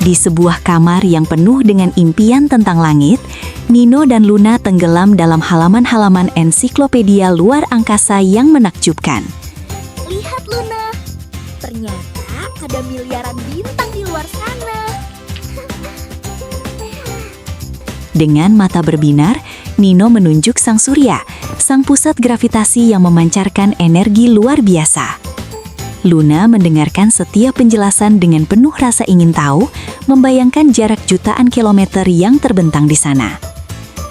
Di sebuah kamar yang penuh dengan impian tentang langit, Nino dan Luna tenggelam dalam halaman-halaman ensiklopedia luar angkasa yang menakjubkan. Lihat Luna, ternyata ada miliaran bintang di luar sana. Dengan mata berbinar, Nino menunjuk sang surya, sang pusat gravitasi yang memancarkan energi luar biasa. Luna mendengarkan setiap penjelasan dengan penuh rasa ingin tahu, membayangkan jarak jutaan kilometer yang terbentang di sana.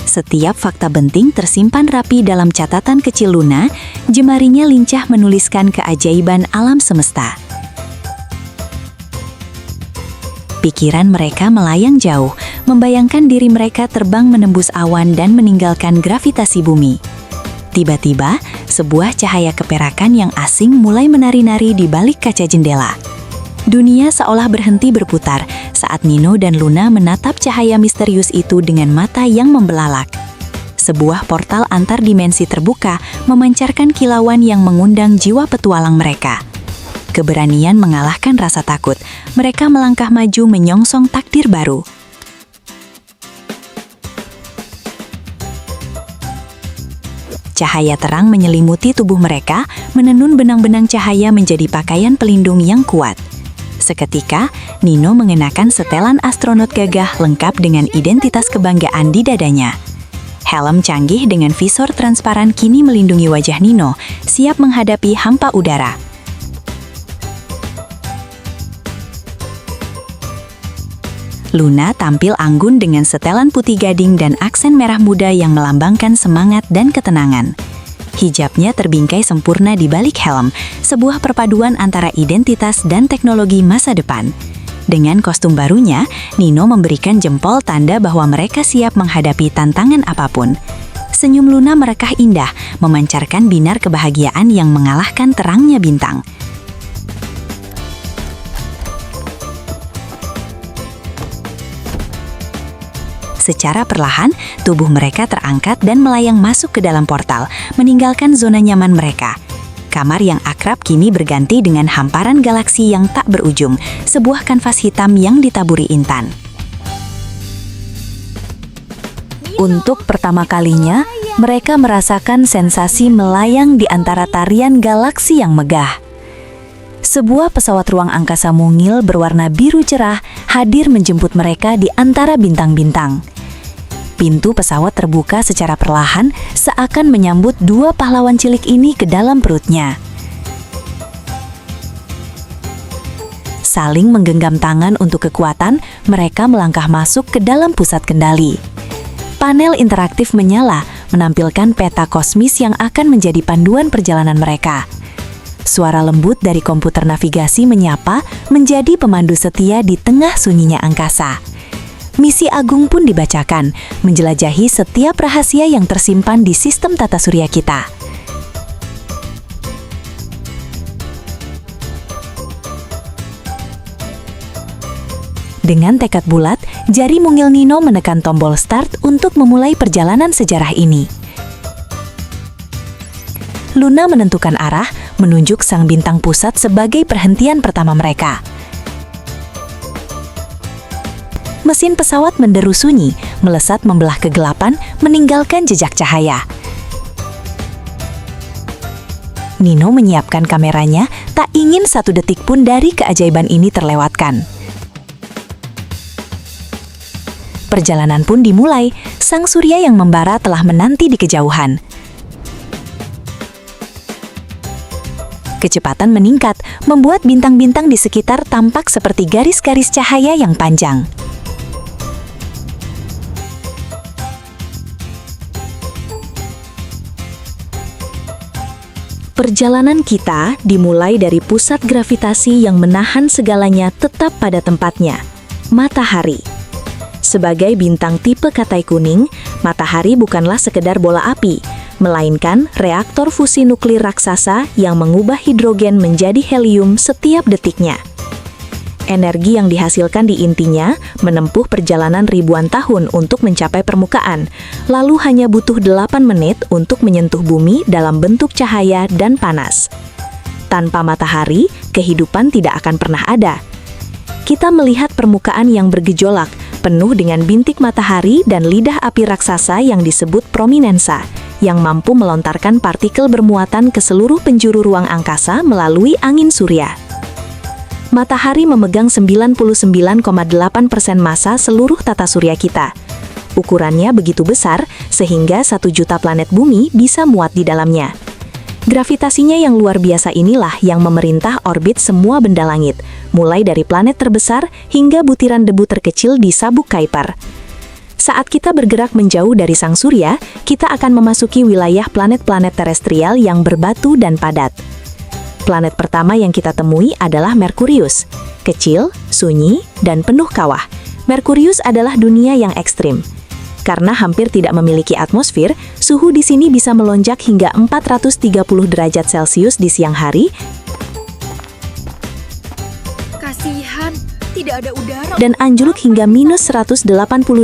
Setiap fakta penting tersimpan rapi dalam catatan kecil Luna, jemarinya lincah menuliskan keajaiban alam semesta. Pikiran mereka melayang jauh, membayangkan diri mereka terbang menembus awan dan meninggalkan gravitasi bumi. Tiba-tiba, sebuah cahaya keperakan yang asing mulai menari-nari di balik kaca jendela. Dunia seolah berhenti berputar saat Nino dan Luna menatap cahaya misterius itu dengan mata yang membelalak. Sebuah portal antar dimensi terbuka memancarkan kilauan yang mengundang jiwa petualang mereka. Keberanian mengalahkan rasa takut, mereka melangkah maju menyongsong takdir baru. Cahaya terang menyelimuti tubuh mereka, menenun benang-benang cahaya menjadi pakaian pelindung yang kuat. Seketika, Nino mengenakan setelan astronot gagah lengkap dengan identitas kebanggaan di dadanya. Helm canggih dengan visor transparan kini melindungi wajah Nino, siap menghadapi hampa udara. Luna tampil anggun dengan setelan putih gading dan aksen merah muda yang melambangkan semangat dan ketenangan. Hijabnya terbingkai sempurna di balik helm, sebuah perpaduan antara identitas dan teknologi masa depan. Dengan kostum barunya, Nino memberikan jempol tanda bahwa mereka siap menghadapi tantangan apapun. Senyum Luna merekah indah, memancarkan binar kebahagiaan yang mengalahkan terangnya bintang. Secara perlahan, tubuh mereka terangkat dan melayang masuk ke dalam portal, meninggalkan zona nyaman mereka. Kamar yang akrab kini berganti dengan hamparan galaksi yang tak berujung, sebuah kanvas hitam yang ditaburi intan. Untuk pertama kalinya, mereka merasakan sensasi melayang di antara tarian galaksi yang megah. Sebuah pesawat ruang angkasa mungil berwarna biru cerah hadir menjemput mereka di antara bintang-bintang. Pintu pesawat terbuka secara perlahan, seakan menyambut dua pahlawan cilik ini ke dalam perutnya. Saling menggenggam tangan untuk kekuatan, mereka melangkah masuk ke dalam pusat kendali. Panel interaktif menyala, menampilkan peta kosmis yang akan menjadi panduan perjalanan mereka. Suara lembut dari komputer navigasi menyapa, menjadi pemandu setia di tengah sunyinya angkasa. Misi agung pun dibacakan, menjelajahi setiap rahasia yang tersimpan di sistem tata surya kita. Dengan tekad bulat, jari mungil Nino menekan tombol start untuk memulai perjalanan sejarah ini. Luna menentukan arah, menunjuk sang bintang pusat sebagai perhentian pertama mereka. Mesin pesawat menderu sunyi, melesat membelah kegelapan, meninggalkan jejak cahaya. Nino menyiapkan kameranya, tak ingin satu detik pun dari keajaiban ini terlewatkan. Perjalanan pun dimulai, sang surya yang membara telah menanti di kejauhan. Kecepatan meningkat, membuat bintang-bintang di sekitar tampak seperti garis-garis cahaya yang panjang. Perjalanan kita dimulai dari pusat gravitasi yang menahan segalanya tetap pada tempatnya, matahari. Sebagai bintang tipe Katai kuning, matahari bukanlah sekedar bola api, melainkan reaktor fusi nuklir raksasa yang mengubah hidrogen menjadi helium setiap detiknya. Energi yang dihasilkan di intinya menempuh perjalanan ribuan tahun untuk mencapai permukaan, lalu hanya butuh 8 menit untuk menyentuh bumi dalam bentuk cahaya dan panas. Tanpa matahari, kehidupan tidak akan pernah ada. kita melihat permukaan yang bergejolak, penuh dengan bintik matahari dan lidah api raksasa yang disebut prominensa, yang mampu melontarkan partikel bermuatan ke seluruh penjuru ruang angkasa melalui angin surya. Matahari memegang 99,8% massa seluruh tata surya kita. Ukurannya begitu besar sehingga 1 juta planet bumi bisa muat di dalamnya. Gravitasinya yang luar biasa inilah yang memerintah orbit semua benda langit, mulai dari planet terbesar hingga butiran debu terkecil di sabuk Kuiper. Saat kita bergerak menjauh dari sang surya, kita akan memasuki wilayah planet-planet terestrial yang berbatu dan padat. Planet pertama yang kita temui adalah Merkurius. Kecil, sunyi, dan penuh kawah. Merkurius adalah dunia yang ekstrim. Karena hampir tidak memiliki atmosfer, suhu di sini bisa melonjak hingga 430 derajat Celcius di siang hari. Kasihan, tidak ada udara. Dan anjlok hingga minus 180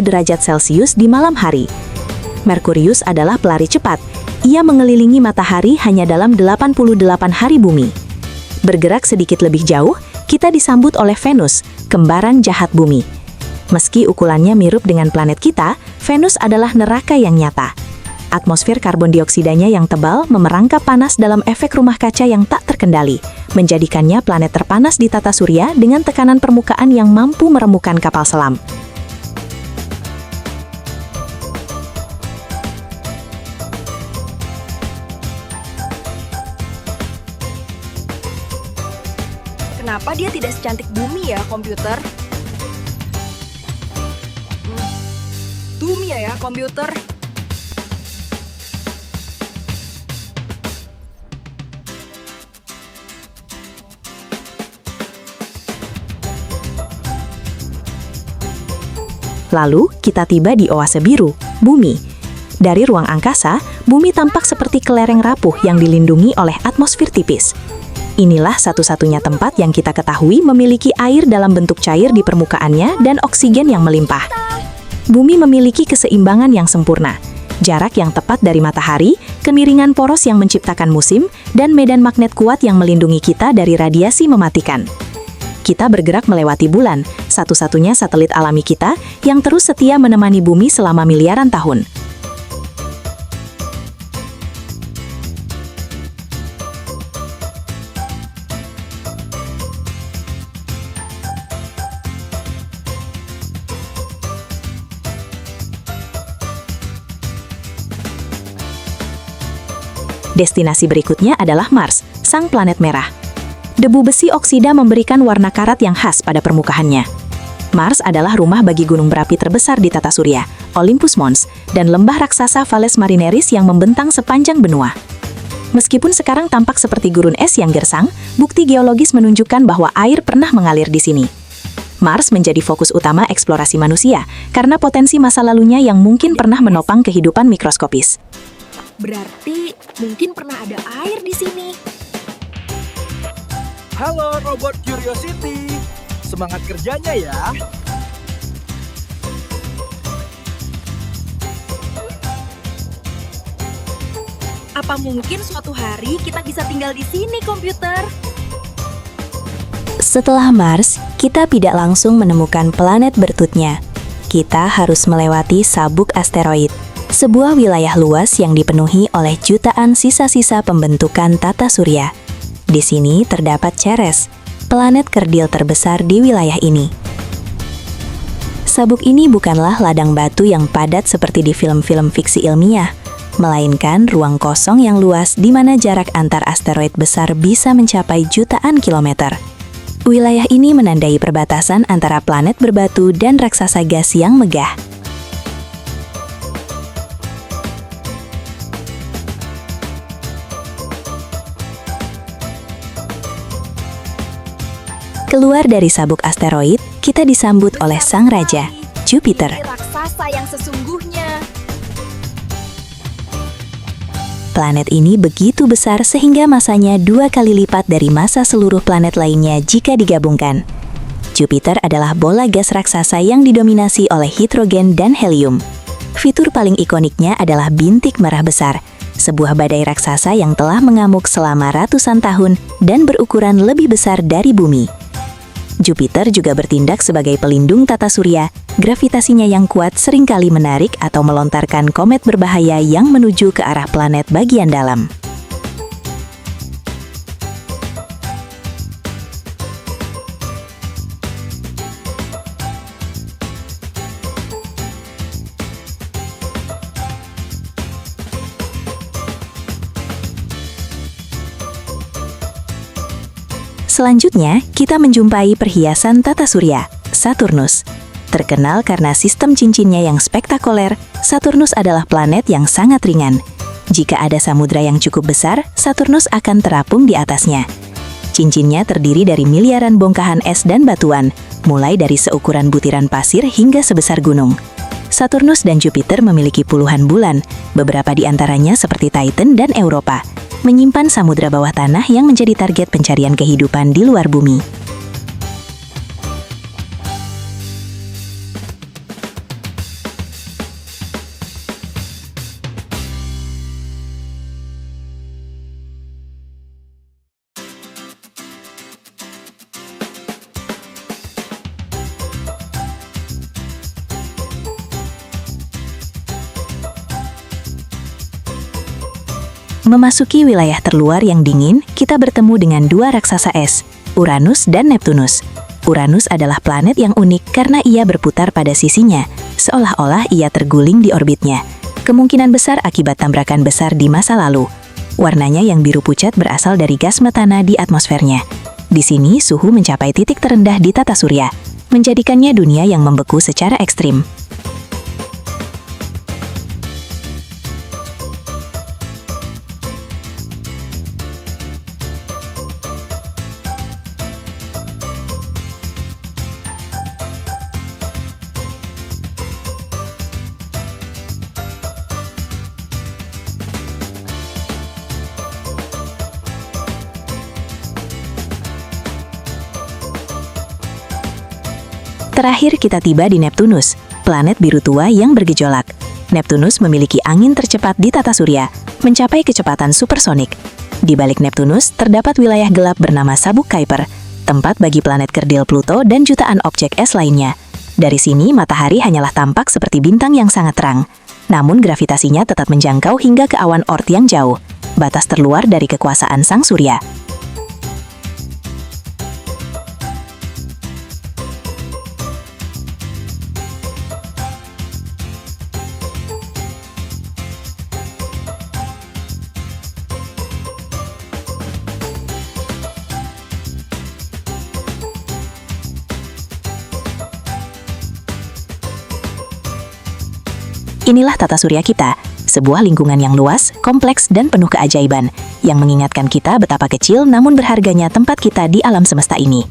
derajat Celcius di malam hari. Merkurius adalah pelari cepat. Ia mengelilingi matahari hanya dalam 88 hari bumi. Bergerak sedikit lebih jauh, kita disambut oleh Venus, kembaran jahat bumi. Meski ukurannya mirip dengan planet kita, Venus adalah neraka yang nyata. Atmosfer karbon dioksidanya yang tebal memerangkap panas dalam efek rumah kaca yang tak terkendali, menjadikannya planet terpanas di tata surya dengan tekanan permukaan yang mampu meremukkan kapal selam. Kenapa dia tidak secantik bumi ya, komputer? Bumi ya, komputer. Lalu, kita tiba di oase biru, bumi. Dari ruang angkasa, bumi tampak seperti kelereng rapuh yang dilindungi oleh atmosfer tipis. Inilah satu-satunya tempat yang kita ketahui memiliki air dalam bentuk cair di permukaannya dan oksigen yang melimpah. Bumi memiliki keseimbangan yang sempurna, jarak yang tepat dari matahari, kemiringan poros yang menciptakan musim, dan medan magnet kuat yang melindungi kita dari radiasi mematikan. Kita bergerak melewati bulan, satu-satunya satelit alami kita yang terus setia menemani bumi selama miliaran tahun. Destinasi berikutnya adalah Mars, sang planet merah. Debu besi oksida memberikan warna karat yang khas pada permukaannya. Mars adalah rumah bagi gunung berapi terbesar di tata surya, Olympus Mons, dan lembah raksasa Valles Marineris yang membentang sepanjang benua. Meskipun sekarang tampak seperti gurun es yang gersang, bukti geologis menunjukkan bahwa air pernah mengalir di sini. Mars menjadi fokus utama eksplorasi manusia, karena potensi masa lalunya yang mungkin pernah menopang kehidupan mikroskopis. Berarti mungkin pernah ada air di sini. Halo robot Curiosity, semangat kerjanya ya. Apa mungkin suatu hari kita bisa tinggal di sini, komputer? Setelah Mars, kita tidak langsung menemukan planet bertutnya. Kita harus melewati sabuk asteroid, sebuah wilayah luas yang dipenuhi oleh jutaan sisa-sisa pembentukan tata surya. Di sini terdapat Ceres, planet kerdil terbesar di wilayah ini. Sabuk ini bukanlah ladang batu yang padat seperti di film-film fiksi ilmiah, melainkan ruang kosong yang luas di mana jarak antar asteroid besar bisa mencapai jutaan kilometer. Wilayah ini menandai perbatasan antara planet berbatu dan raksasa gas yang megah. Keluar dari sabuk asteroid, kita disambut oleh sang raja, Jupiter. Ini raksasa yang sesungguhnya. Planet ini begitu besar sehingga masanya 2 kali lipat dari massa seluruh planet lainnya jika digabungkan. Jupiter adalah bola gas raksasa yang didominasi oleh hidrogen dan helium. Fitur paling ikoniknya adalah bintik merah besar, sebuah badai raksasa yang telah mengamuk selama ratusan tahun dan berukuran lebih besar dari bumi. Jupiter juga bertindak sebagai pelindung tata surya. Gravitasinya yang kuat seringkali menarik atau melontarkan komet berbahaya yang menuju ke arah planet bagian dalam. Selanjutnya, kita menjumpai perhiasan tata surya, Saturnus. Terkenal karena sistem cincinnya yang spektakuler, Saturnus adalah planet yang sangat ringan. Jika ada samudra yang cukup besar, Saturnus akan terapung di atasnya. Cincinnya terdiri dari miliaran bongkahan es dan batuan, mulai dari seukuran butiran pasir hingga sebesar gunung. Saturnus dan Jupiter memiliki puluhan bulan, beberapa di antaranya seperti Titan dan Europa, menyimpan samudra bawah tanah yang menjadi target pencarian kehidupan di luar bumi. Memasuki wilayah terluar yang dingin, kita bertemu dengan dua raksasa es, Uranus dan Neptunus. Uranus adalah planet yang unik karena ia berputar pada sisinya, seolah-olah ia terguling di orbitnya. Kemungkinan besar akibat tabrakan besar di masa lalu. Warnanya yang biru pucat berasal dari gas metana di atmosfernya. Di sini, suhu mencapai titik terendah di tata surya, menjadikannya dunia yang membeku secara ekstrim. Terakhir kita tiba di Neptunus, planet biru tua yang bergejolak. Neptunus memiliki angin tercepat di tata surya, mencapai kecepatan supersonik. Di balik Neptunus terdapat wilayah gelap bernama Sabuk Kuiper, tempat bagi planet kerdil Pluto dan jutaan objek es lainnya. Dari sini matahari hanyalah tampak seperti bintang yang sangat terang, namun gravitasinya tetap menjangkau hingga ke awan Oort yang jauh, batas terluar dari kekuasaan sang surya. Inilah tata surya kita, sebuah lingkungan yang luas, kompleks, dan penuh keajaiban, yang mengingatkan kita betapa kecil namun berharganya tempat kita di alam semesta ini.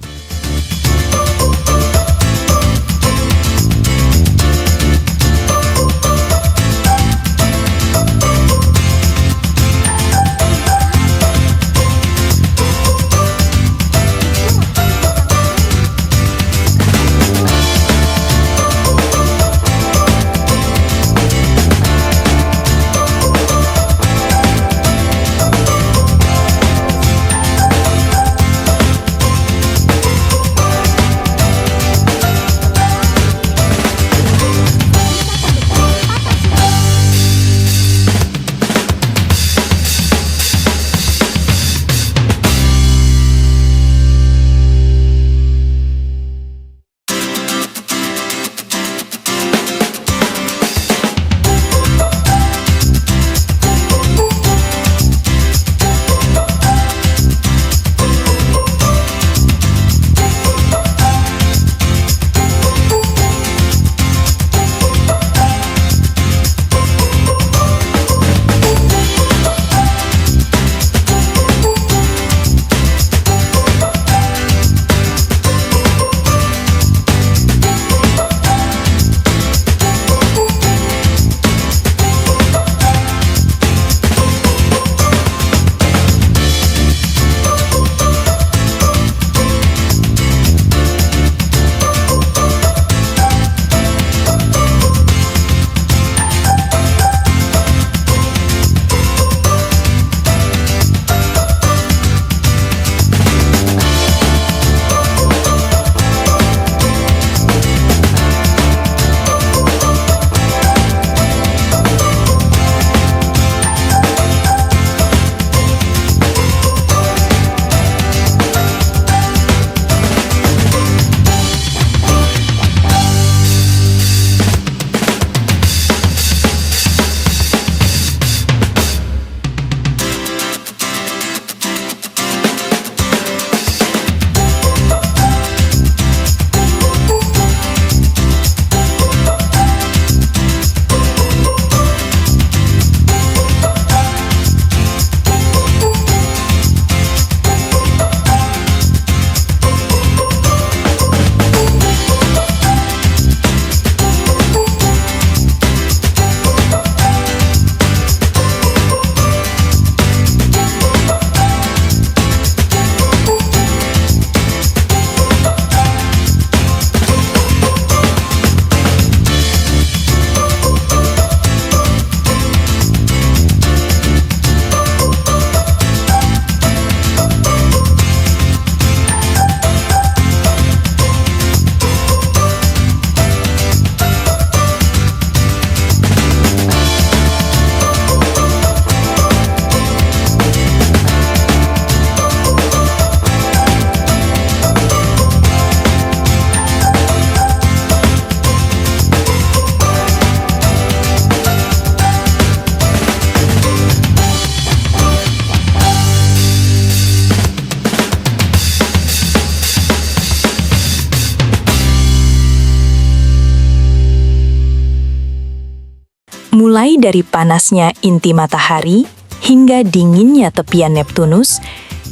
Mulai dari panasnya inti matahari hingga dinginnya tepian Neptunus,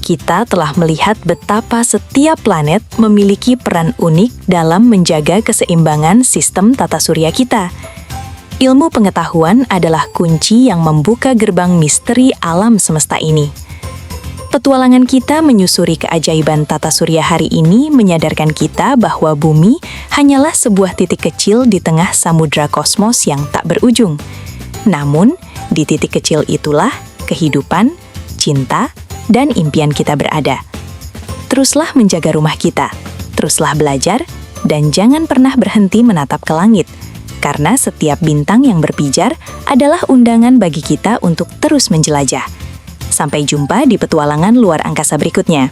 kita telah melihat betapa setiap planet memiliki peran unik dalam menjaga keseimbangan sistem tata surya kita. Ilmu pengetahuan adalah kunci yang membuka gerbang misteri alam semesta ini. Petualangan kita menyusuri keajaiban tata surya hari ini menyadarkan kita bahwa bumi hanyalah sebuah titik kecil di tengah samudra kosmos yang tak berujung. Namun, di titik kecil itulah kehidupan, cinta, dan impian kita berada. Teruslah menjaga rumah kita, teruslah belajar, dan jangan pernah berhenti menatap ke langit, karena setiap bintang yang berpijar adalah undangan bagi kita untuk terus menjelajah. Sampai jumpa di petualangan luar angkasa berikutnya.